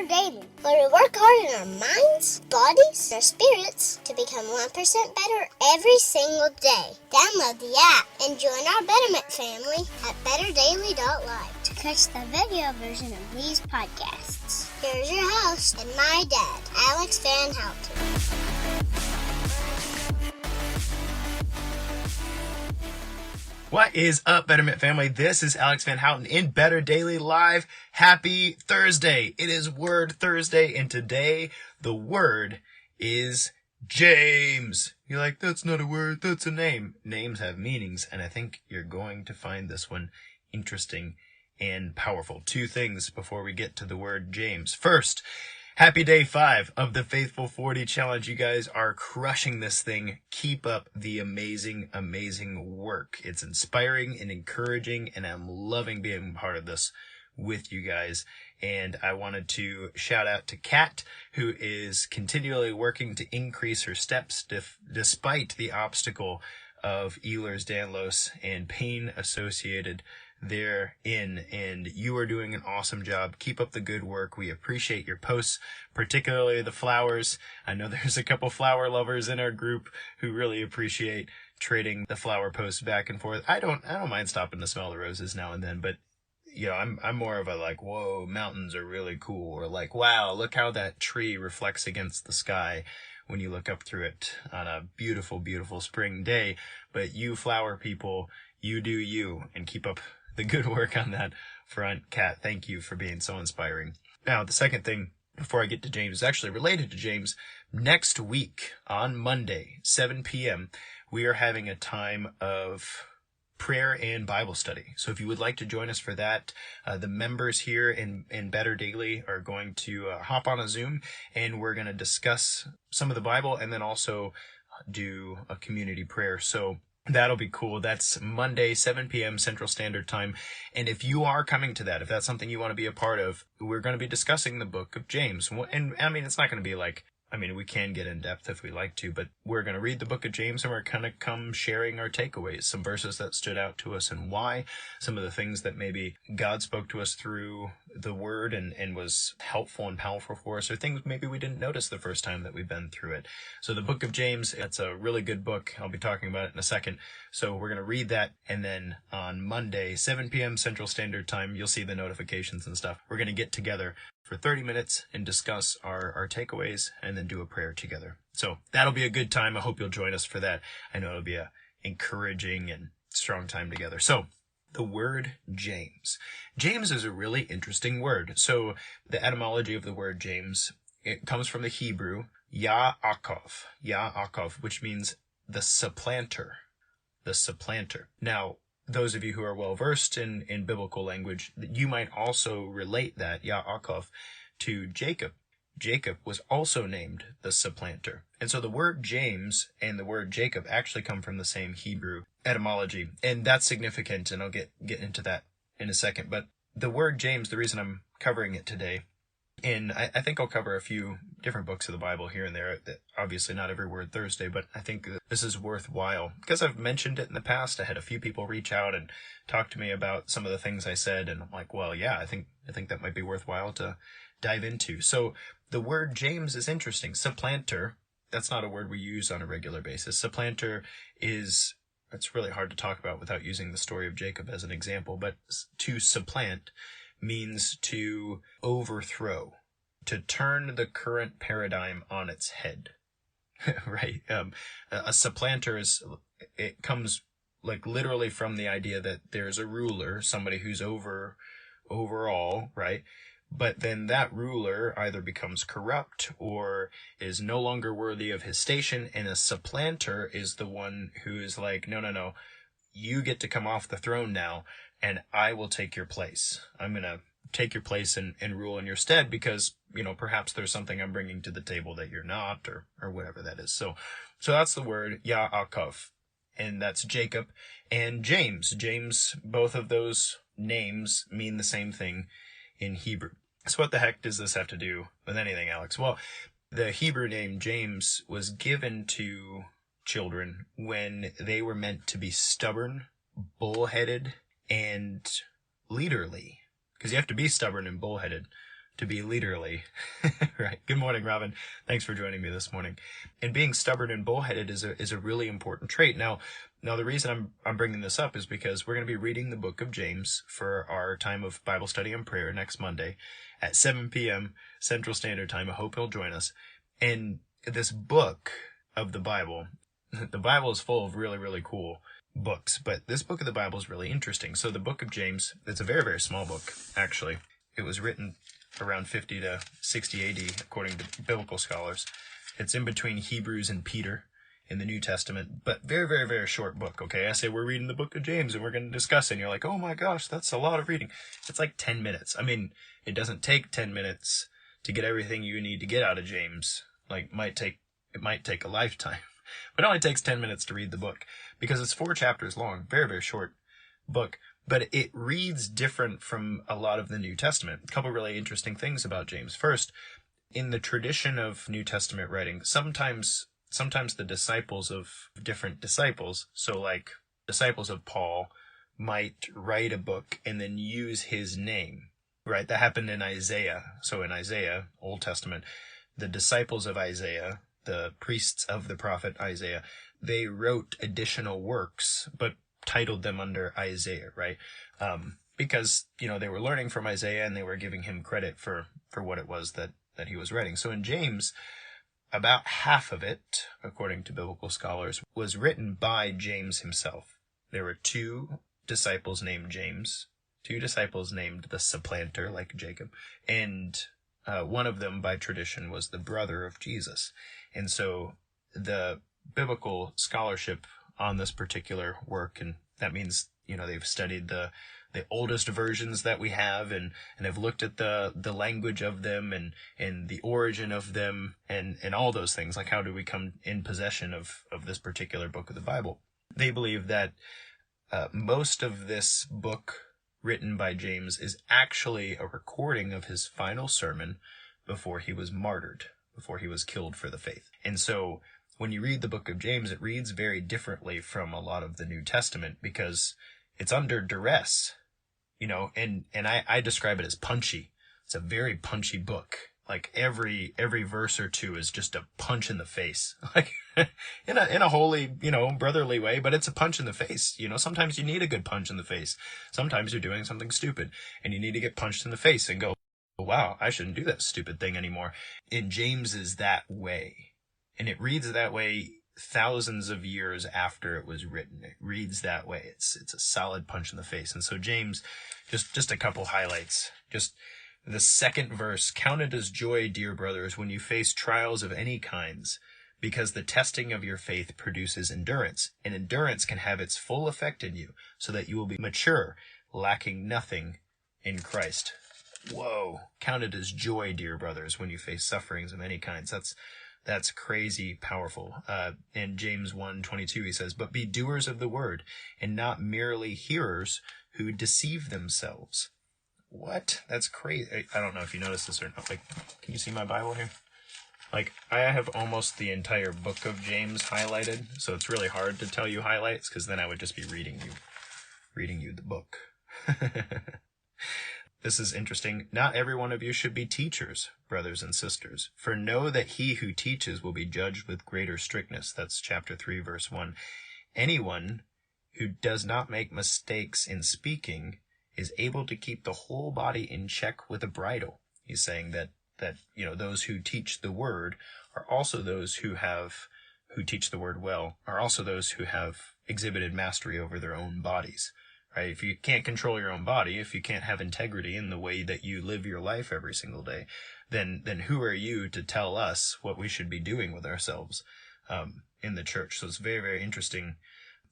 better daily, where we work hard in our minds, bodies, and our spirits to become 1% better every single day. Download the app and join our Betterment family at betterdaily.live to catch the video version of these podcasts. Here's your host and my dad, Alex Van Houten. What is up, Betterment family? This is Alex Van Houten in Better Daily Live. Happy Thursday. It is Word Thursday, and today the word is James. You're like, that's not a word, that's a name. Names have meanings, and I think you're going to find this one interesting and powerful. Two things before we get to the word James. First, happy day 5 of the Faithful 40 Challenge. You guys are crushing this thing. Keep up the amazing, amazing work. It's inspiring and encouraging, and I'm loving being part of this with you guys. And I wanted to shout out to Kat, who is continually working to increase her steps despite the obstacle of Ehlers-Danlos and pain associated therein, and you are doing an awesome job. Keep up the good work. We appreciate your posts, particularly the flowers. I know there's a couple flower lovers in our group who really appreciate trading the flower posts back and forth. I don't mind stopping to smell the roses now and then, but you know, I'm more of a like, whoa, mountains are really cool, or like, wow, look how that tree reflects against the sky when you look up through it on a beautiful, beautiful spring day. But you flower people, you do you, and keep up the good work on that front. Kat, thank you for being so inspiring. Now, the second thing before I get to James is actually related to James. Next week on Monday, 7 p.m., we are having a time of prayer and Bible study. So if you would like to join us for that, the members here in Better Daily are going to hop on a Zoom, and we're going to discuss some of the Bible and then also do a community prayer. So that'll be cool. That's Monday, 7 p.m. Central Standard Time. And if you are coming to that, if that's something you want to be a part of, we're going to be discussing the book of James. And I mean, it's not going to be like, I mean, we can get in depth if we like to, but we're going to read the book of James, and we're kind of come sharing our takeaways, some verses that stood out to us and why, some of the things that maybe God spoke to us through the word and was helpful and powerful for us, or things maybe we didn't notice the first time that we've been through it. So the book of James, it's a really good book. I'll be talking about it in a second. So we're going to read that, and then on Monday, 7 p.m. Central Standard Time, you'll see the notifications and stuff. We're going to get together for 30 minutes and discuss our takeaways and then do a prayer together. So that'll be a good time. I hope you'll join us for that. I know it'll be a encouraging and strong time together. So the word James. James is a really interesting word. So the etymology of the word James, it comes from the Hebrew Ja-Aquv, Ja-Aquv, which means the supplanter, the supplanter. Now, those of you who are well-versed in biblical language, you might also relate that Ja-Aquv to Jacob. Jacob was also named the supplanter. And so the word James and the word Jacob actually come from the same Hebrew etymology. And that's significant, and I'll get into that in a second. But the word James, the reason I'm covering it today, and I think I'll cover a few different books of the Bible here and there. Obviously not every Word Thursday, but I think this is worthwhile because I've mentioned it in the past. I had a few people reach out and talk to me about some of the things I said, and I'm like, well, yeah, I think that might be worthwhile to dive into. So the word James is interesting. Supplanter, that's not a word we use on a regular basis. Supplanter it's really hard to talk about without using the story of Jacob as an example, but to supplant means to overthrow, to turn the current paradigm on its head, right? A supplanter it comes like literally from the idea that there's a ruler, somebody who's overall, right? But then that ruler either becomes corrupt or is no longer worthy of his station, and a supplanter is the one who is like, no, you get to come off the throne now, and I will take your place. I'm going to take your place and rule in your stead because, you know, perhaps there's something I'm bringing to the table that you're not, or whatever that is. So that's the word Ja-Aquv, and that's Jacob and James. James, both of those names mean the same thing in Hebrew. So what the heck does this have to do with anything, Alex? Well, the Hebrew name James was given to children when they were meant to be stubborn, bullheaded, and leaderly. Because you have to be stubborn and bullheaded to be leaderly. Right. Good morning, Robin. Thanks for joining me this morning. And being stubborn and bullheaded is a really important trait. Now the reason I'm bringing this up is because we're going to be reading the book of James for our time of Bible study and prayer next Monday at 7 p.m. Central Standard Time. I hope you'll join us. And this book of the Bible is full of really, really cool books, but this book of the Bible is really interesting. So the book of James, it's a very, very small book, actually. It was written around 50 to 60 AD, according to biblical scholars. It's in between Hebrews and Peter in the New Testament, but very, very, very short book, okay? I say we're reading the book of James and we're going to discuss it, and you're like, oh my gosh, that's a lot of reading. It's like 10 minutes. I mean, it doesn't take 10 minutes to get everything you need to get out of James. Like, it might take a lifetime. But it only takes 10 minutes to read the book because it's 4 chapters long, very, very short book. But it reads different from a lot of the New Testament. A couple really interesting things about James. First, in the tradition of New Testament writing, sometimes the disciples of different disciples, so like disciples of Paul, might write a book and then use his name, right? That happened in Isaiah. So in Isaiah, Old Testament, the disciples of Isaiah, the priests of the prophet Isaiah, they wrote additional works, but titled them under Isaiah, right? Because, they were learning from Isaiah and they were giving him credit for what it was that he was writing. So in James, about half of it, according to biblical scholars, was written by James himself. There were 2 disciples named James, 2 disciples named the supplanter, like Jacob, and one of them, by tradition, was the brother of Jesus. And so the biblical scholarship on this particular work, and that means, they've studied the oldest versions that we have and have looked at the language of them and the origin of them and all those things, like how do we come in possession of this particular book of the Bible. They believe that most of this book written by James is actually a recording of his final sermon before he was martyred, before he was killed for the faith. And so when you read the book of James, it reads very differently from a lot of the New Testament because it's under duress, and I describe it as punchy. It's a very punchy book. Like every verse or 2 is just a punch in the face, like in a holy, brotherly way, but it's a punch in the face. Sometimes you need a good punch in the face. Sometimes you're doing something stupid and you need to get punched in the face and go, wow, I shouldn't do that stupid thing anymore. And James is that way. And it reads that way thousands of years after it was written. It reads that way. It's a solid punch in the face. And so James, just a couple highlights. Just the second verse, count it as joy, dear brothers, when you face trials of any kinds, because the testing of your faith produces endurance, and endurance can have its full effect in you, so that you will be mature, lacking nothing in Christ. Whoa. Count it as joy, dear brothers, when you face sufferings of any kinds. That's crazy powerful. In James 1:22, he says, but be doers of the word, and not merely hearers who deceive themselves. What? That's crazy. I don't know if you noticed this or not. Like, can you see my Bible here? Like, I have almost the entire book of James highlighted, so it's really hard to tell you highlights, because then I would just be reading you the book. This is interesting. Not every one of you should be teachers, brothers and sisters, for know that he who teaches will be judged with greater strictness. That's chapter 3, verse 1. Anyone who does not make mistakes in speaking is able to keep the whole body in check with a bridle. He's saying that those who teach the word are also those who teach the word well, are also those who have exhibited mastery over their own bodies. Right? If you can't control your own body, if you can't have integrity in the way that you live your life every single day, then who are you to tell us what we should be doing with ourselves in the church? So it's very, very interesting.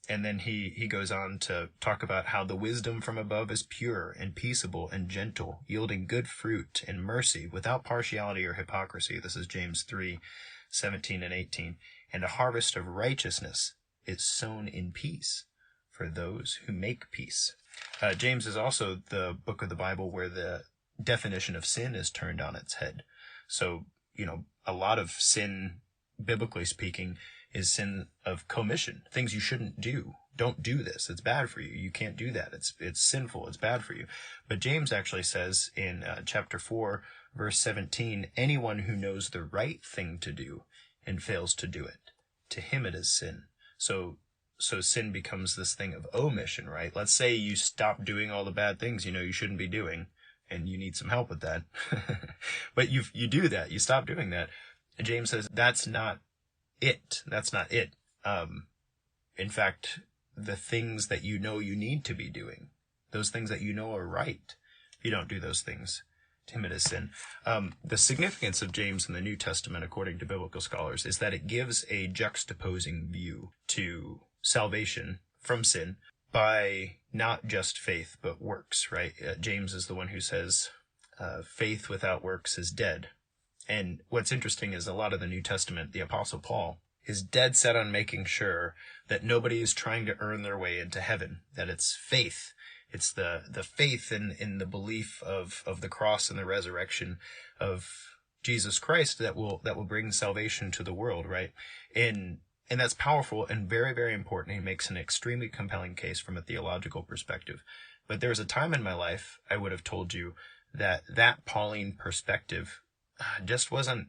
And then he goes on to talk about how the wisdom from above is pure and peaceable and gentle, yielding good fruit and mercy without partiality or hypocrisy. This is James 3:17 and 18. And a harvest of righteousness is sown in peace for those who make peace. James is also the book of the Bible where the definition of sin is turned on its head. So, a lot of sin, biblically speaking, is sin of commission, things you shouldn't do. Don't do this. It's bad for you. You can't do that. It's sinful. It's bad for you. But James actually says in chapter 4, Verse 17, anyone who knows the right thing to do and fails to do it, to him it is sin. So sin becomes this thing of omission, right? Let's say you stop doing all the bad things you know you shouldn't be doing, and you need some help with that. But you do that. You stop doing that. And James says that's not it. That's not it. In fact, the things that you know you need to be doing, those things that you know are right, if you don't do those things, to him it is sin. The significance of James in the New Testament, according to biblical scholars, is that it gives a juxtaposing view to salvation from sin by not just faith, but works, right? James is the one who says, faith without works is dead. And what's interesting is a lot of the New Testament, the Apostle Paul, is dead set on making sure that nobody is trying to earn their way into heaven, that it's faith. It's the faith in the belief of the cross and the resurrection of Jesus Christ that will bring salvation to the world, right? And that's powerful and very, very important. He makes an extremely compelling case from a theological perspective. But there was a time in my life, I would have told you, that Pauline perspective just wasn't.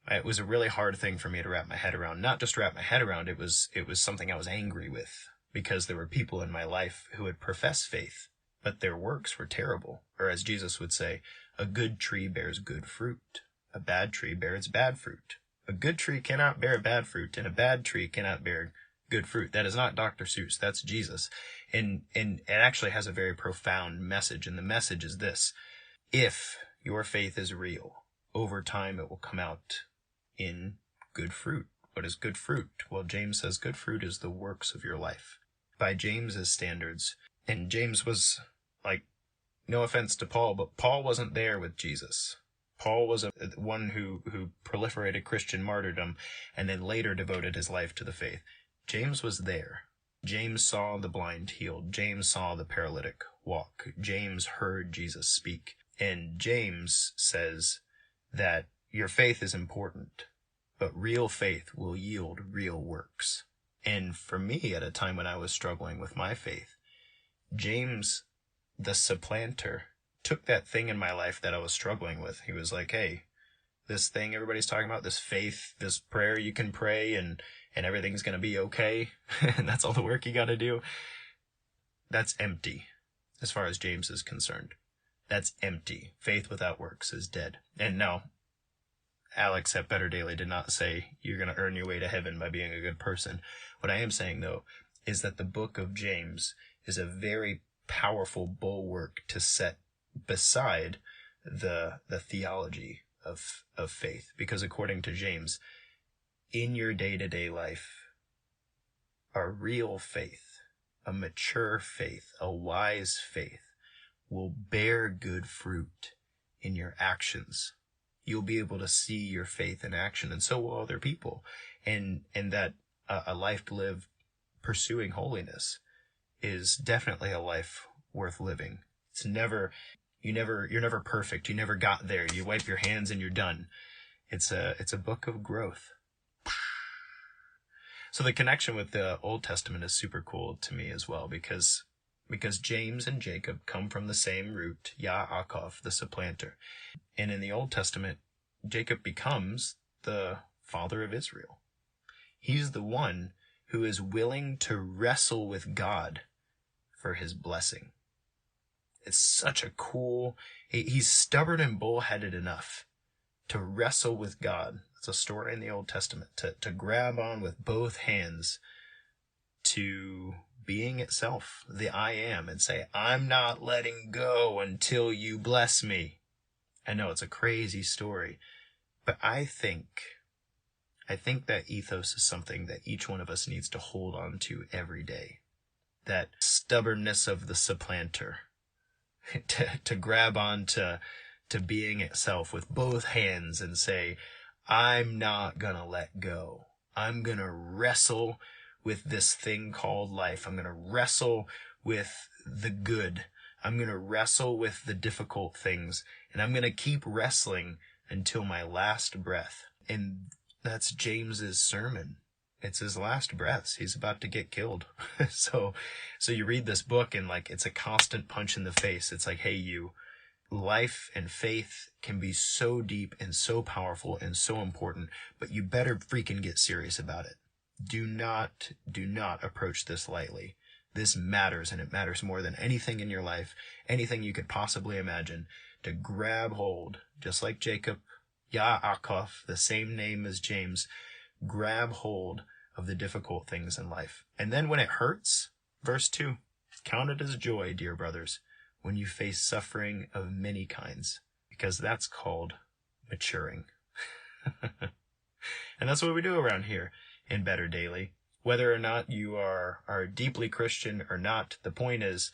It was a really hard thing for me to wrap my head around. Not just wrap my head around, it was something I was angry with, because there were people in my life who had professed faith, but their works were terrible. Or as Jesus would say, a good tree bears good fruit. A bad tree bears bad fruit. A good tree cannot bear bad fruit, and a bad tree cannot bear good fruit. That is not Dr. Seuss. That's Jesus. And it actually has a very profound message. And the message is this: if your faith is real, over time it will come out in good fruit. What is good fruit? Well, James says good fruit is the works of your life. By James's standards, and James was, like, no offense to Paul, but Paul wasn't there with Jesus. Paul was one who proliferated Christian martyrdom and then later devoted his life to the faith. James was there. James saw the blind healed. James saw the paralytic walk. James heard Jesus speak. And James says that your faith is important, but real faith will yield real works. And for me, at a time when I was struggling with my faith, James, the supplanter, took that thing in my life that I was struggling with. He was like, hey, this thing everybody's talking about, this faith, this prayer you can pray and everything's going to be okay, and that's all the work you got to do. That's empty, as far as James is concerned. That's empty. Faith without works is dead. And no, Alex at Better Daily did not say you're going to earn your way to heaven by being a good person. What I am saying, though, is that the book of James is a very powerful bulwark to set beside the theology of faith. Because according to James, in your day-to-day life, a real faith, a mature faith, a wise faith will bear good fruit in your actions. You'll be able to see your faith in action, and so will other people. And that a life lived pursuing holiness is definitely a life worth living. You're never perfect. You never got there. You wipe your hands and you're done. It's a book of growth. So the connection with the Old Testament is super cool to me as well, because James and Jacob come from the same root, Ja-Aquv, the supplanter. And in the Old Testament, Jacob becomes the father of Israel. He's the one who is willing to wrestle with God for his blessing. It's such a cool, he's stubborn and bullheaded enough to wrestle with God. It's a story in the Old Testament, to grab on with both hands to being itself, the I am, and say, I'm not letting go until you bless me. I know it's a crazy story, but I think that ethos is something that each one of us needs to hold on to every day. That stubbornness of the supplanter, to grab on to being itself with both hands and say, I'm not gonna let go. I'm gonna wrestle with this thing called life. I'm gonna wrestle with the good. I'm gonna wrestle with the difficult things, and I'm gonna keep wrestling until my last breath. And that's James's sermon. It's his last breaths. He's about to get killed. So you read this book and, like, it's a constant punch in the face. It's like, hey, you life and faith can be so deep and so powerful and so important, but you better freaking get serious about it. Do not approach this lightly. This matters, and it matters more than anything in your life, anything you could possibly imagine, to grab hold, just like Jacob, Ja-Aquv, the same name as James, grab hold of the difficult things in life. And then when it hurts, verse 2, count it as joy, dear brothers, when you face suffering of many kinds, because that's called maturing. And that's what we do around here in Better Daily. Whether or not you are deeply Christian or not, the point is,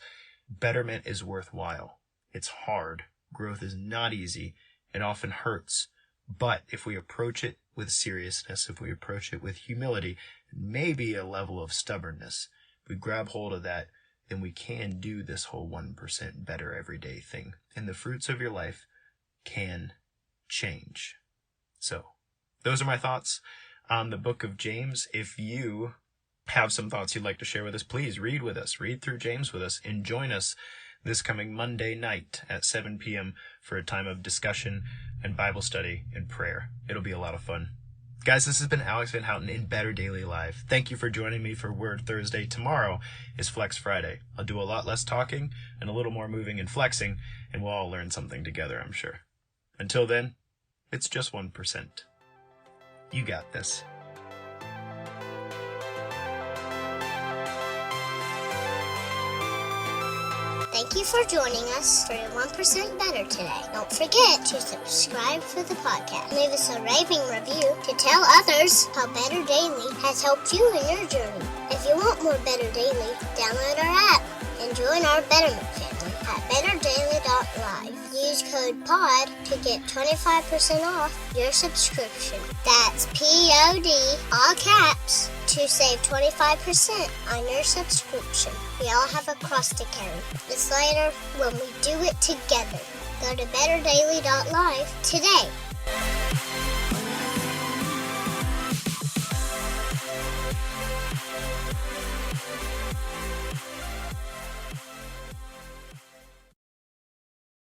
betterment is worthwhile. It's hard. Growth is not easy. It often hurts. But if we approach it with seriousness, if we approach it with humility, maybe a level of stubbornness, if we grab hold of that, then we can do this whole 1% better everyday thing. And the fruits of your life can change. So, those are my thoughts on the book of James. If you have some thoughts you'd like to share with us, please read with us. Read through James with us and join us this coming Monday night at 7 p.m. for a time of discussion and Bible study and prayer. It'll be a lot of fun. Guys, this has been Alex Van Houten in Better Daily Live. Thank you for joining me for Word Thursday. Tomorrow is Flex Friday. I'll do a lot less talking and a little more moving and flexing, and we'll all learn something together, I'm sure. Until then, it's just 1%. You got this. Thank you for joining us for 1% Better today. Don't forget to subscribe for the podcast. Leave us a raving review to tell others how Better Daily has helped you in your journey. If you want more Better Daily, download our app and join our Betterment family at betterdaily.live. Use code POD to get 25% off your subscription. That's POD, all caps, to save 25% on your subscription. We all have a cross to carry. It's lighter when we do it together. Go to betterdaily.live today.